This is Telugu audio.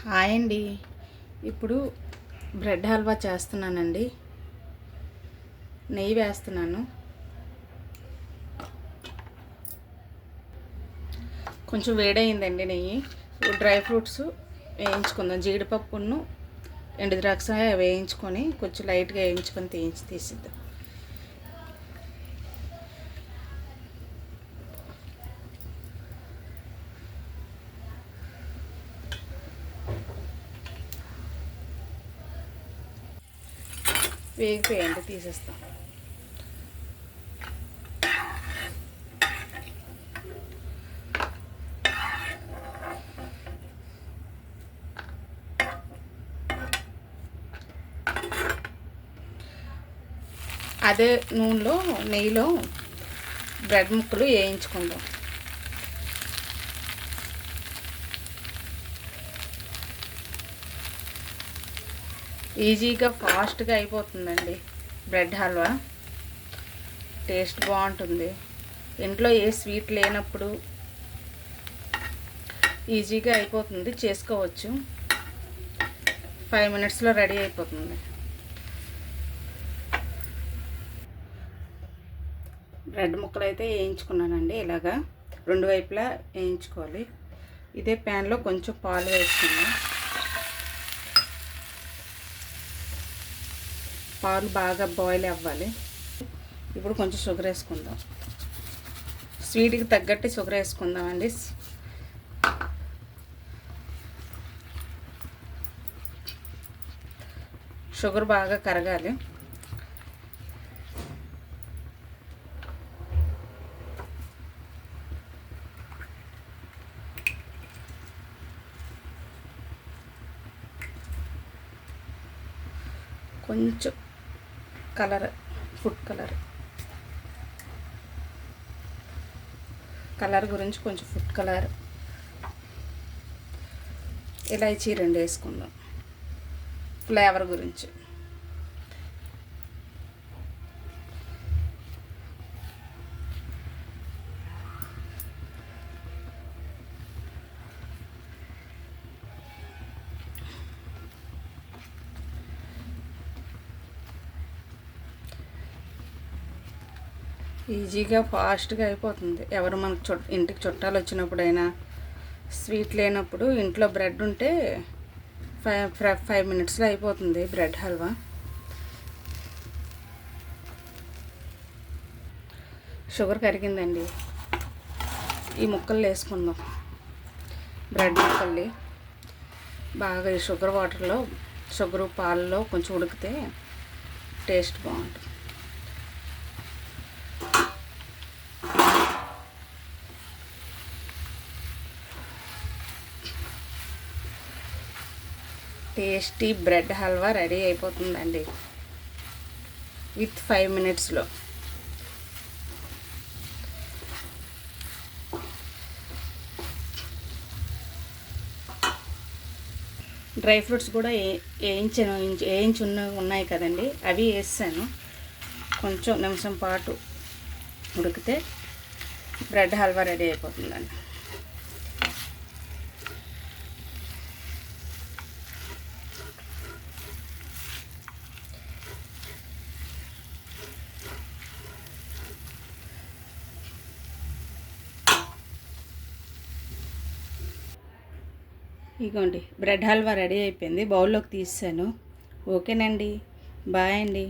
హాయ్ అండి. ఇప్పుడు బ్రెడ్ హల్వా చేస్తున్నానండి. నెయ్యి వేస్తున్నాను. కొంచెం వేడయిందండి నెయ్యి. డ్రై ఫ్రూట్స్ వేయించుకుందాం. జీడిపప్పును ఎండు ద్రాక్ష వేయించుకొని కొంచెం లైట్గా వేయించుకొని తీసిద్దాం. వేగిపోయండి, తీసేస్తాం. అదే నూనెలో నెయ్యిలో బ్రెడ్ ముక్కలు వేయించుకుందాం. ఈజీగా ఫాస్ట్గా అయిపోతుందండి బ్రెడ్ హల్వా. టేస్ట్ బాగుంటుంది. ఇంట్లో ఏ స్వీట్ లేనప్పుడు ఈజీగా అయిపోతుంది, చేసుకోవచ్చు. 5 మినిట్స్లో రెడీ అయిపోతుంది. బ్రెడ్ ముక్కలు అయితే వేయించుకున్నానండి. ఇలాగా 2 వైపులా వేయించుకోవాలి. ఇదే ప్యాన్లో కొంచెం పాలు వేసుకుందాం. పాలు బాగా బాయిల్ అవ్వాలి. ఇప్పుడు కొంచెం షుగర్ వేసుకుందాం. స్వీట్కి తగ్గట్టు షుగర్ వేసుకుందామండి. షుగర్ బాగా కరగాలి. కొంచెం ఫుడ్ కలర్ గురించి కొంచెం ఫుడ్ కలర్, ఇలాచీ 2 వేసుకుందాం ఫ్లేవర్ గురించి. ఈజీగా ఫాస్ట్గా అయిపోతుంది. ఎవరు మనకు ఇంటికి చుట్టాలు వచ్చినప్పుడైనా, స్వీట్ లేనప్పుడు ఇంట్లో బ్రెడ్ ఉంటే 5 మినిట్స్లో అయిపోతుంది బ్రెడ్ హల్వా. షుగర్ కరిగిందండి. ఈ ముక్కలు వేసుకుందాం. బ్రెడ్ ముక్కల్ని బాగా ఈ షుగరు పాలలో కొంచెం ఉడికితే టేస్ట్ బాగుంటుంది. టేస్టీ బ్రెడ్ హల్వా రెడీ అయిపోతుందండి విత్ 5 మినిట్స్లో. డ్రై ఫ్రూట్స్ కూడా వేయించి ఉన్నాయి కదండి, అవి వేసాను. కొంచెం నిమిషం పాటు ఉడికితే బ్రెడ్ హల్వా రెడీ అయిపోతుందండి. ఇగోండి, బ్రెడ్ హల్వా రెడీ అయిపోయింది. బౌల్లోకి తీసాను. ఓకేనండి, బాయ్ అండి.